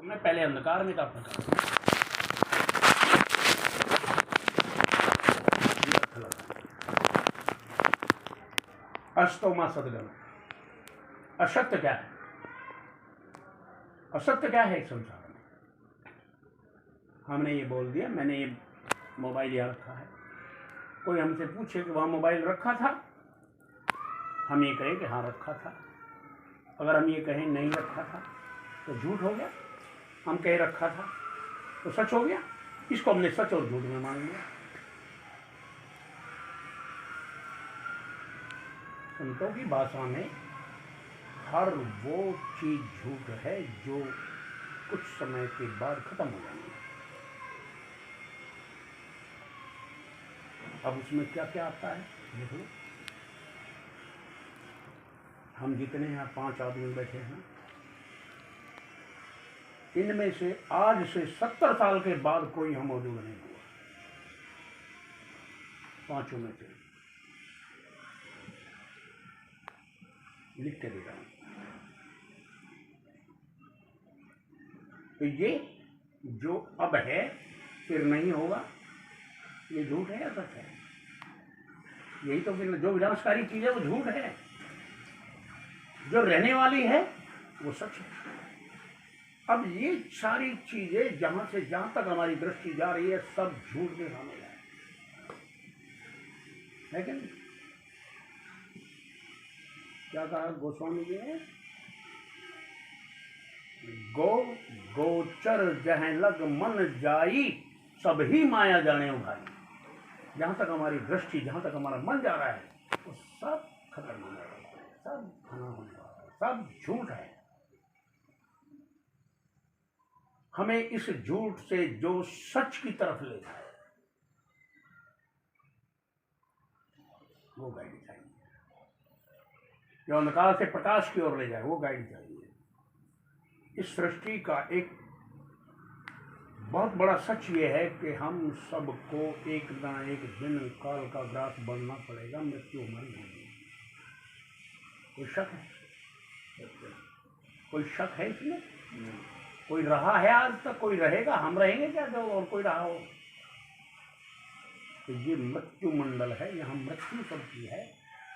मैं पहले अंधकार में था प्रकाश। अस्तोमा सदगम। असत्य क्या है? असत्य क्या है इस संसार में? हमने ये बोल दिया, मैंने ये मोबाइल यहाँ रखा है। कोई हमसे पूछे कि वहाँ मोबाइल रखा था, हम ये कहें कि हाँ रखा था। अगर हम ये कहें नहीं रखा था तो झूठ हो गया। हम कहे रखा था तो सच हो गया। इसको हमने सच और झूठ में मान लिया। संतों की भाषा में हर वो चीज झूठ है जो कुछ समय के बाद खत्म हो जाएगी। अब उसमें क्या क्या आता है देखो। हम जितने यहाँ 5 आदमी बैठे हैं, इनमें से आज से 70 साल के बाद कोई हम मौजूद नहीं हुआ, 5 में से। लिख के दे रहा हूं। तो ये जो अब है फिर नहीं होगा, ये झूठ है या सच है? यही तो फिर जो विनाशकारी चीज है वो झूठ है, जो रहने वाली है वो सच है। अब ये सारी चीजें जहां से जहां तक हमारी दृष्टि जा रही है सब झूठ के शामिल है कि नहीं? क्या कहा गोस्वामी जी ने? गोचर जह लग मन जाई सब ही माया जाने भाई। जहां तक हमारी दृष्टि, जहां तक हमारा मन जा रहा है वो सब खत्म होने वाला है, सब खाना होने वाला है, सब झूठ है। हमें इस झूठ से जो सच की तरफ ले जाए वो गाइड चाहिए, जो अंधकार से प्रकाश की ओर ले जाए वो गाइड चाहिए। इस सृष्टि का एक बहुत बड़ा सच ये है कि हम सबको एक ना एक दिन काल का ग्रास बढ़ना पड़ेगा, मृत्यु हमारी होगी। कोई शक है? कोई शक है इसमें? कोई रहा है आज तक? कोई रहेगा? हम रहेंगे क्या जो और कोई रहा हो? तो ये मृत्यु मंडल है, यहाँ मृत्यु सबकी है।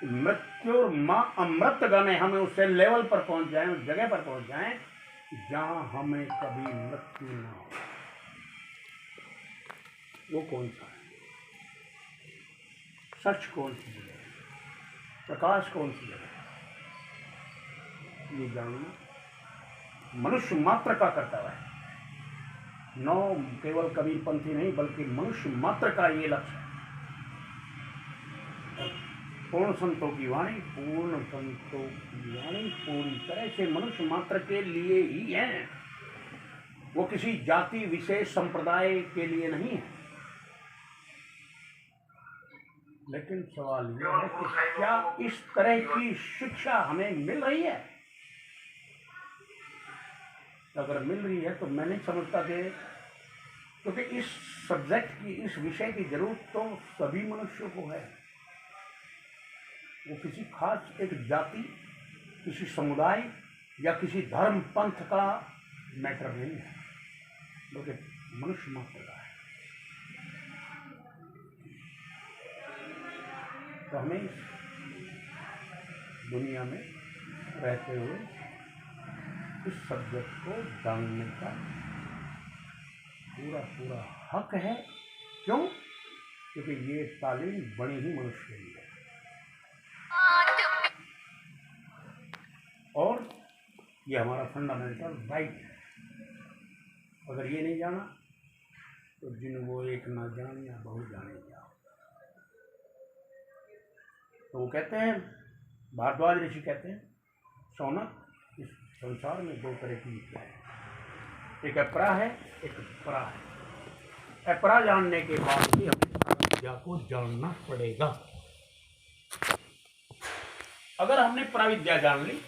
मृत्यु और माँ अमृत गमे, हमें उससे लेवल पर पहुंच जाए, उस जगह पर पहुंच जाए जहां हमें कभी मृत्यु ना हो। वो कौन सा है? सच कौन सी जगह है? प्रकाश कौन सी जगह है? ये जानना मनुष्य मात्र का कर्तव्य है। नौ केवल कबीरपंथी नहीं बल्कि मनुष्य मात्र का ये लक्ष्य है। पूर्ण संतों की वाणी, पूर्ण संतों की वाणी पूरी तरह से मनुष्य मात्र के लिए ही है। वो किसी जाति विशेष संप्रदाय के लिए नहीं है। लेकिन सवाल यह है कि क्या इस तरह की शिक्षा हमें मिल रही है? अगर मिल रही है तो मैं नहीं समझता कि, क्योंकि इस सब्जेक्ट की, इस विषय की जरूरत तो सभी मनुष्यों को है। वो किसी खास एक जाति, किसी समुदाय या किसी धर्म पंथ का मैटर नहीं है, बल्कि मनुष्य मात्र का है। तो हमें इस दुनिया में रहते हुए इस सब्जेक्ट को जानने का पूरा पूरा हक है। क्यों? क्योंकि ये तालीम बड़ी ही मनुष्य के लिए है। और ये हमारा फंडामेंटल राइट है। अगर ये नहीं जाना तो जिन वो एक ना जान या बहुत जाने जाओ। तो वो कहते हैं, भारद्वाज ऋषि कहते हैं, शौनक इस संसार में 2 तरह की विद्या है, एक अपरा है, एक परा है। अपरा जानने के बाद भी हमें विद्या को जानना पड़ेगा। अगर हमने परा विद्या जान ली,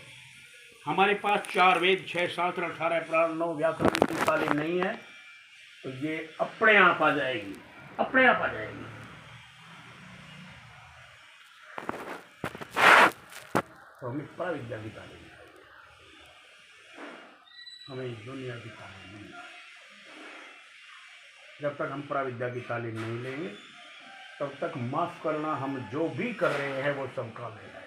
हमारे पास 4 वेद, 6 शास्त्र, 18 पुराण, 9 व्याकरण की तालीम नहीं है, तो ये अपने आप आ जाएगी, अपने आप आ जाएगी। तो हमें परा विद्या की तालीम, हमें इस दुनिया की तालीम जब तक हम पराविद्या की तालीम नहीं लेंगे तब तक माफ़ करना, हम जो भी कर रहे हैं वो सब काम है।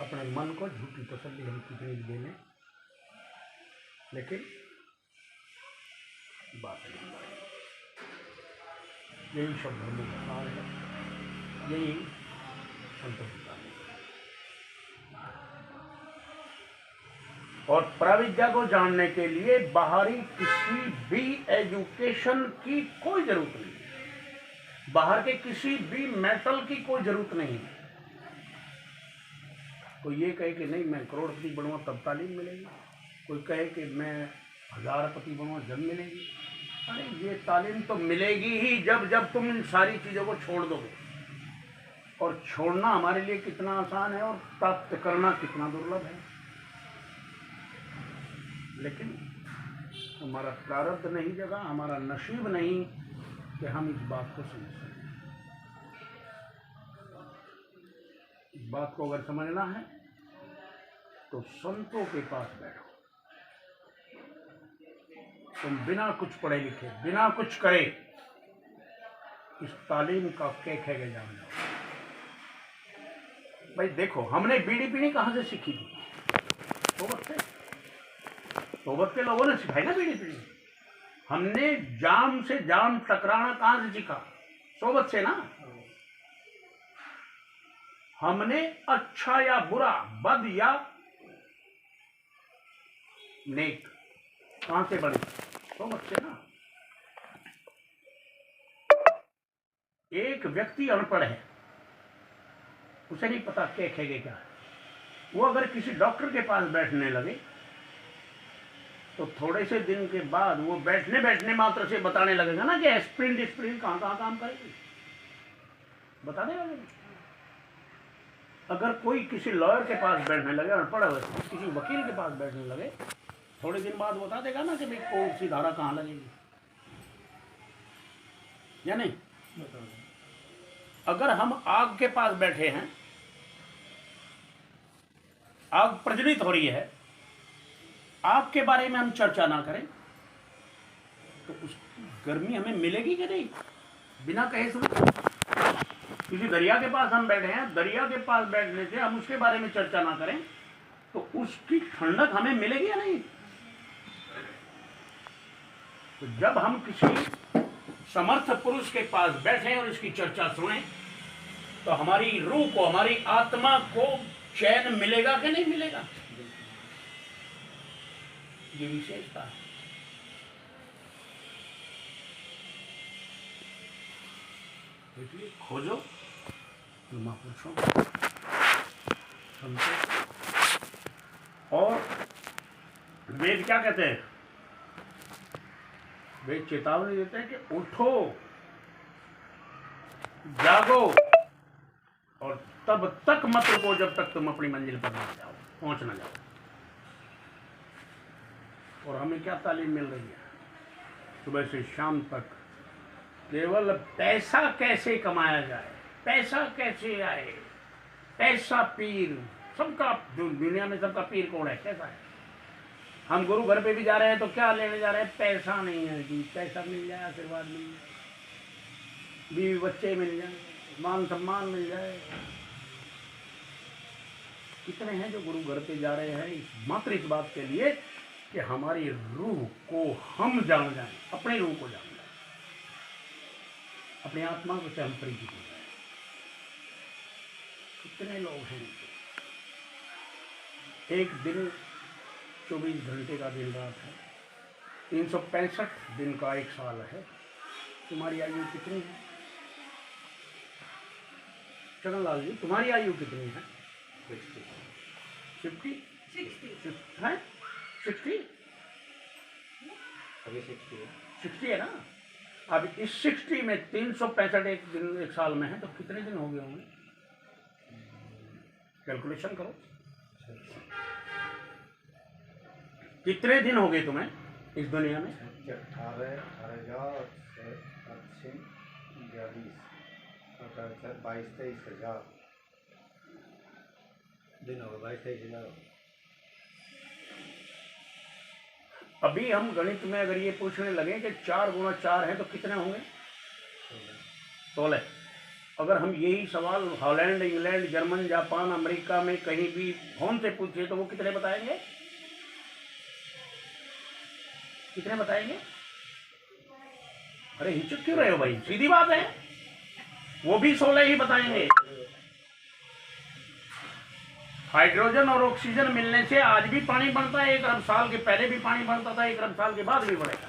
अपने मन को झूठी तसल्ली हम कितनी भी दे लें, लेकिन बात नहीं बढ़ेगी। यही सब धर्मों का सार है, यही संतों की तालीम। और पराविद्या को जानने के लिए बाहरी किसी भी एजुकेशन की कोई जरूरत नहीं है, बाहर के किसी भी मेटल की कोई जरूरत नहीं है। कोई ये कहे कि नहीं मैं करोड़पति बनूंगा तब तालीम मिलेगी, कोई कहे कि मैं हजारपति बनूंगा जब मिलेगी। अरे ये तालीम तो मिलेगी ही जब तुम इन सारी चीज़ों को छोड़ दोगे। और छोड़ना हमारे लिए कितना आसान है और प्राप्त करना कितना दुर्लभ है। लेकिन हमारा प्रारब्ध नहीं जगा, हमारा नसीब नहीं कि हम इस बात को समझ सकें। इस बात को अगर समझना है तो संतों के पास बैठो। तुम बिना कुछ पढ़े लिखे, बिना कुछ करे इस तालीम का क्या खेगे जान जाओ। भाई देखो, हमने बीड़ी पीनी कहाँ से सीखी थी? सोबत के लोगों ने सिखाई ना बीड़ी पीनी। हमने जाम से जाम टकराना कहाँ से सीखा? सोबत से ना। हमने अच्छा या बुरा, बद या नेक कहां से बने? सोबत से ना। एक व्यक्ति अनपढ़ है, उसे नहीं पता क्या खेगे क्या है। वो अगर किसी डॉक्टर के पास बैठने लगे तो थोड़े से दिन के बाद वो बैठने मात्र से बताने लगेगा ना कि एस्प्रिन कहाँ काम करेगी, बताने लगेगा। अगर कोई किसी लॉयर के पास बैठने लगे, अनपढ़ है, किसी वकील के पास बैठने लगे, थोड़े दिन बाद बता देगा ना कि भाई कौन सी धारा कहाँ लगेगी, या नहीं? अगर हम आग के पास बैठे हैं, आग प्रज्वलित हो रही है, आग के बारे में हम चर्चा ना करें तो उसकी गर्मी हमें मिलेगी कि नहीं? बिना कहे सुने। किसी दरिया के पास हम बैठे हैं, दरिया के पास बैठने से हम उसके बारे में चर्चा ना करें तो उसकी ठंडक हमें मिलेगी या नहीं? तो जब हम किसी समर्थ पुरुष के पास बैठे और इसकी चर्चा सुने तो हमारी रूह को, हमारी आत्मा को चैन मिलेगा कि नहीं मिलेगा? ये विशेषता है। इसलिए खोजो महापुरुषों और वेद क्या कहते हैं? वेद चेतावनी देते हैं कि उठो, जागो और तब तक मत रुको जब तक तुम अपनी मंजिल पर ना जाओ, पहुंच ना जाओ। और हमें क्या तालीम मिल रही है? सुबह से शाम तक केवल पैसा कैसे कमाया जाए, पैसा कैसे आए, पैसा पीर। सबका दुनिया में सबका पीर कौन है? कैसा है? हम गुरु घर पे भी जा रहे हैं तो क्या लेने जा रहे हैं? पैसा नहीं है जी, पैसा मिल जाए, आशीर्वाद मिल जाए, बीवी बच्चे मिल जाए, मान सम्मान मिल जाए। कितने हैं जो गुरु घर पे जा रहे हैं मात्र इस बात के लिए कि हमारी रूह को हम जान जाएं, अपनी रूह को जान जाएं, अपनी आत्मा को से हम परिचित हो जाए। कितने लोग हैं? एक दिन 24 घंटे का दिन रात है, 365 दिन का एक साल है। तुम्हारी आयु कितनी है? चरणलाल जी, तुम्हारी आयु कितनी है? 50 है? 60 अभी 60 है। 60 है ना? अब इस 60 में 365 एक दिन एक साल में है तो कितने दिन हो गए होंगे? कैलकुलेशन करो, कितने दिन हो गए तुम्हें इस दुनिया में? 22,000 दिन हो गए, 22-23 हजार। अभी हम गणित में अगर ये पूछने लगे कि 4 गुणा 4 है तो कितने होंगे? 16। अगर हम यही सवाल Holland, England, German, Japan, America में कहीं भी फोन से पूछे तो वो कितने बताएंगे? कितने बताएंगे? अरे हिचक क्यों रहे हो भाई, सीधी बात है, वो भी 16 ही बताएंगे। हाइड्रोजन और ऑक्सीजन मिलने से आज भी पानी बनता है, 1 अरब साल के पहले भी पानी बनता था, 1 अरब साल के बाद भी बढ़ेगा।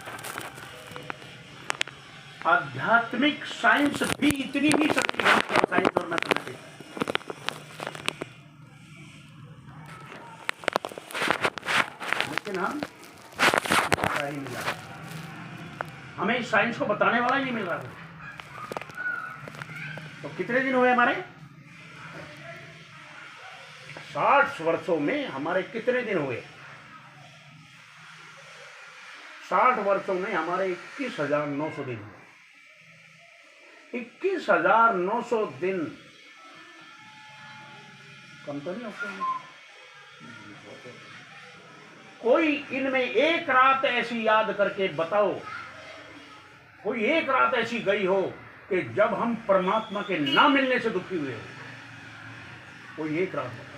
आध्यात्मिक साइंस भी इतनी ही शक्तिशाली है, साइंस और मैथमेटिक्स। लेकिन हम ही मिला, हमें इस साइंस को बताने वाला ही नहीं मिल रहा था। तो कितने दिन हुए हमारे? 60 वर्षों में हमारे कितने दिन हुए? 60 वर्षों में हमारे 21,900 दिन हुए। 21,900 दिन कम तो नहीं होते? कोई इनमें एक रात ऐसी याद करके बताओ, कोई एक रात ऐसी गई हो कि जब हम परमात्मा के ना मिलने से दुखी हुए हो? कोई एक रात बताओ।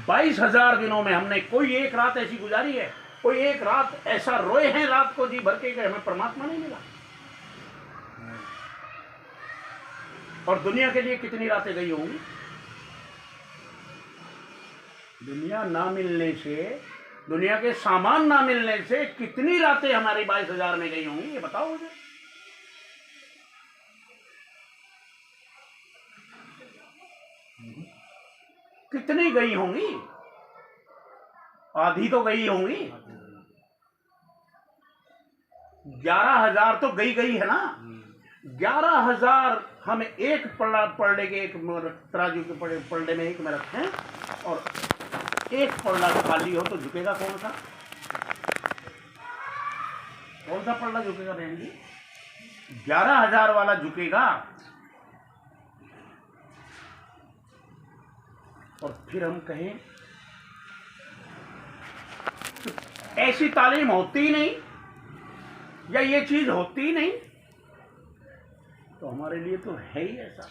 22,000 दिनों में हमने कोई एक रात ऐसी गुजारी है? कोई एक रात ऐसा रोए हैं रात को जी भर के कि हमें परमात्मा नहीं मिला? और दुनिया के लिए कितनी रातें गई होंगी? दुनिया ना मिलने से, दुनिया के सामान ना मिलने से कितनी रातें हमारी 22,000 में गई होंगी, ये बताओ मुझे। कितनी गई होंगी? आधी तो गई होंगी। 11,000 तो गई है ना। 11,000 हम एक पलड़े के, एक तराजू के पलड़े में एक में रखें और एक पलड़ा खाली हो तो झुकेगा कौन सा? कौन सा पलड़ा झुकेगा बहन जी? 11,000 वाला झुकेगा। और फिर हम कहें ऐसी तालीम होती ही नहीं या ये चीज होती ही नहीं, तो हमारे लिए तो है ही ऐसा।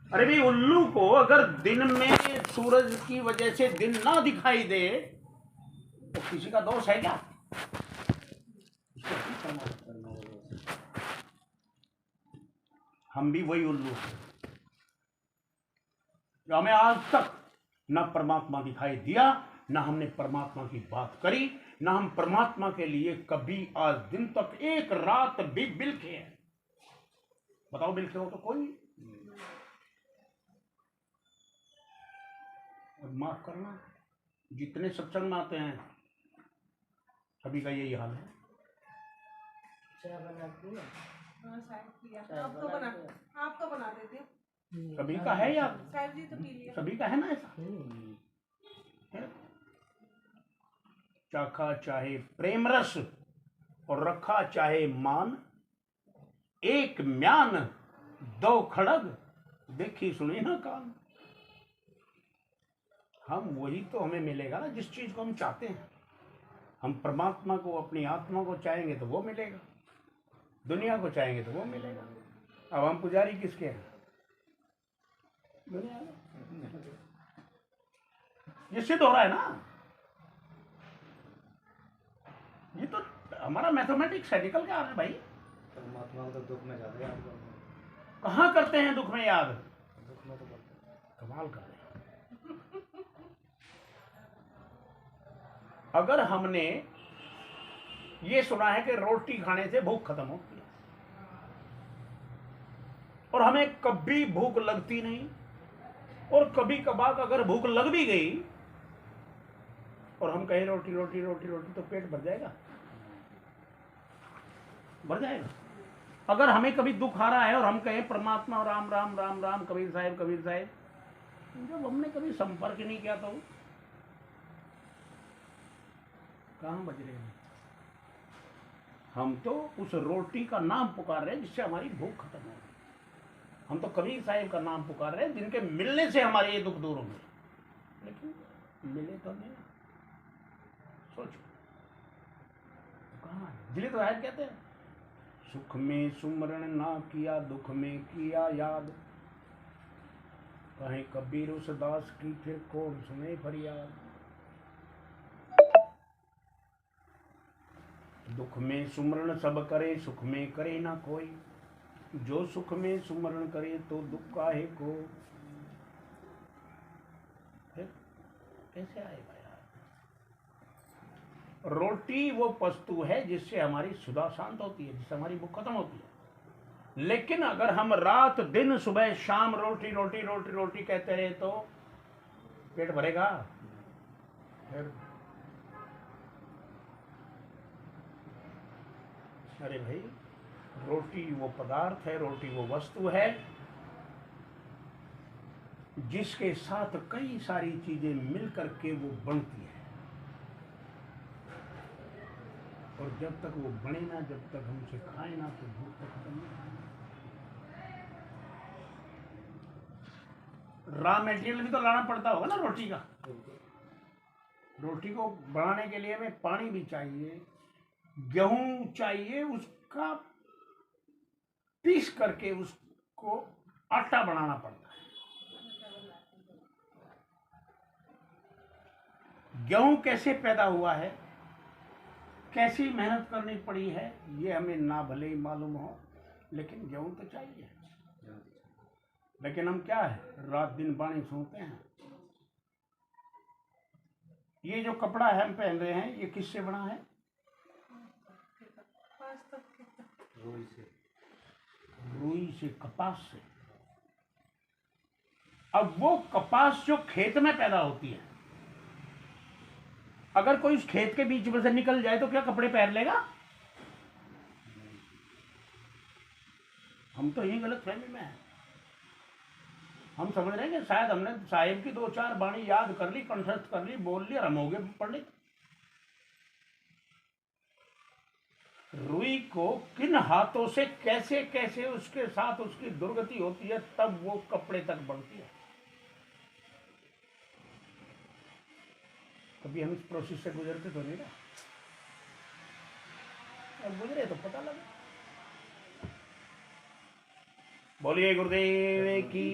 अरे भाई, उल्लू को अगर दिन में सूरज की वजह से दिन ना दिखाई दे तो किसी का दोष है क्या? हम भी वही उल्लू हैं जो हमें आज तक न परमात्मा दिखाई दिया, न हमने परमात्मा की बात करी, न हम परमात्मा के लिए कभी आज दिन तक एक रात भी बिलखे हैं। बताओ बिलखे हो तो कोई? और माफ करना, जितने सत्संग में आते हैं सभी का यही हाल है। आप तो बना देते हो। सभी का है यार, साहब जी तो पी लिया। सभी का है ना ऐसा। चाखा चाहे प्रेम रस और रखा चाहे मान, एक म्यान 2 खड़ग देखी सुनी ना कान। हम वही तो हमें मिलेगा ना जिस चीज को हम चाहते हैं। हम परमात्मा को, अपनी आत्मा को चाहेंगे तो वो मिलेगा, दुनिया को चाहेंगे तो वो मिलेगा। अब हम पुजारी किसके हैं? दुनिया में। ये सिद्ध हो रहा है ना, ये तो हमारा मैथमेटिक्स है, निकल के आ रहा है भाई। परमात्मा को तो दुख में ज्यादा याद करते हैं। कहाँ करते हैं दुख में याद? दुख में तो करते हैं। कमाल कर रहे हैं। अगर हमने ये सुना है कि रोटी खाने से भूख खत्म होती है और हमें कभी भूख लगती नहीं, और कभी कभार अगर भूख लग भी गई और हम कहें रोटी रोटी रोटी रोटी, तो पेट भर जाएगा? भर जाएगा। अगर हमें कभी दुख आ रहा है और हम कहें परमात्मा राम राम राम राम कबीर साहिब कबीर साहिब, जब हमने कभी संपर्क नहीं किया तो कहां बज रहे हैं? हम तो उस रोटी का नाम पुकार रहे हैं जिससे हमारी भूख खत्म हो। हम तो कबीर साहिब का नाम पुकार रहे हैं जिनके मिलने से हमारे ये दुख दूर होंगे, लेकिन मिले तो नहीं। सोचो, इसलिए तो शायद कहते हैं सुख में सुमरण ना किया दुख में किया याद, कहीं कबीर उस दास की फिर कौन सुने फरियाद। दुख में सुमरण सब करे सुख में करे ना कोई, जो सुख में सुमरण करे तो दुख काहे को। फिर कैसे आएगा यार। रोटी वो वस्तु है जिससे हमारी सुधा शांत होती है, जिससे हमारी भूख खत्म होती है। लेकिन अगर हम रात दिन सुबह शाम रोटी रोटी रोटी रोटी कहते रहे तो पेट भरेगा। फिर अरे भाई, रोटी वो पदार्थ है, रोटी वो वस्तु है जिसके साथ कई सारी चीजें मिल करके वो बनती है, और जब तक वो बने ना, जब तक हमसे खाए ना, तो भूख तो खत्म नहीं। रॉ मटेरियल भी तो लाना पड़ता होगा ना रोटी का। रोटी को बनाने के लिए हमें पानी भी चाहिए, गेहूं चाहिए, उसका पीस करके उसको आटा बनाना पड़ता है। गेहूं कैसे पैदा हुआ है, कैसी मेहनत करनी पड़ी है, ये हमें ना भले ही मालूम हो, लेकिन गेहूं तो चाहिए। लेकिन हम क्या है, रात दिन बाणी सोते हैं। ये जो कपड़ा है हम पहन रहे हैं, ये किससे बना है? रुई से, कपास से। अब वो कपास जो खेत में पैदा होती है, अगर कोई उस खेत के बीच में से निकल जाए तो क्या कपड़े पहन लेगा? हम तो यही गलत फहमी में है। हम समझ रहे हैं कि शायद हमने साहिब की 2-4 बाणी याद कर ली, कंठस्थ कर ली, बोल ली और हम हो गए पंडित। रुई को किन हाथों से कैसे कैसे उसके साथ उसकी दुर्गति होती है, तब वो कपड़े तक बढ़ती है। कभी हम इस प्रोसेस से गुजरते तो नहीं ना, और गुजरे तो पता लगे। बोलिए गुरुदेव की।